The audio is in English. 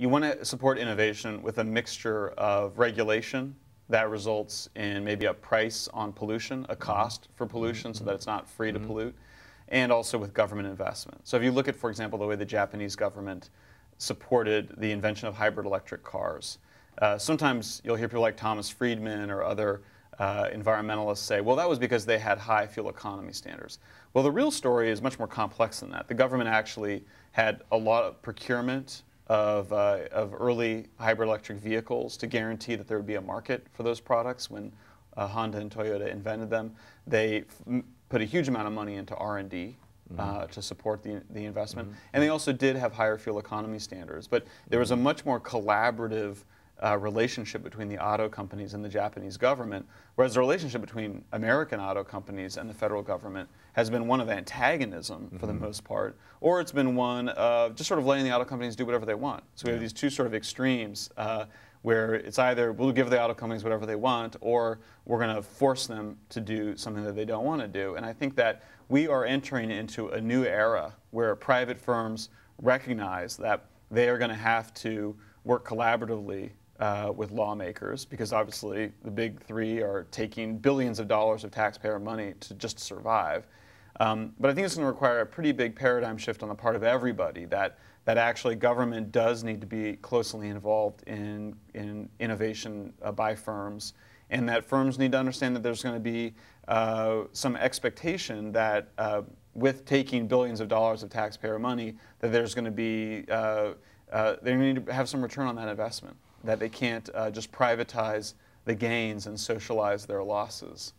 you want to support innovation with a mixture of regulation that results in maybe a price on pollution, a cost for pollution so that it's not free to pollute, and also with government investment. So if you look at, for example, the way the Japanese government supported the invention of hybrid electric cars, sometimes you'll hear people like Thomas Friedman or other environmentalists say, well, that was because they had high fuel economy standards. Well, the real story is much more complex than that. The government actually had a lot of procurement of early hybrid electric vehicles to guarantee that there would be a market for those products. When Honda and Toyota invented them, they put a huge amount of money into R&D to support the investment. And they also did have higher fuel economy standards. But there was a much more collaborative relationship between the auto companies and the Japanese government, whereas the relationship between American auto companies and the federal government has been one of antagonism for the most part, or it's been one of just sort of letting the auto companies do whatever they want. So we have these two sort of extremes where it's either we'll give the auto companies whatever they want, or we're going to force them to do something that they don't want to do. And I think that we are entering into a new era where private firms recognize that they are going to have to work collaboratively with lawmakers, because obviously the big three are taking billions of dollars of taxpayer money to just survive. But I think it's going to require a pretty big paradigm shift on the part of everybody, that actually government does need to be closely involved in innovation by firms, and that firms need to understand that there's going to be some expectation that with taking billions of dollars of taxpayer money, that there's going to be, they need to have some return on that investment, that they can't just privatize the gains and socialize their losses.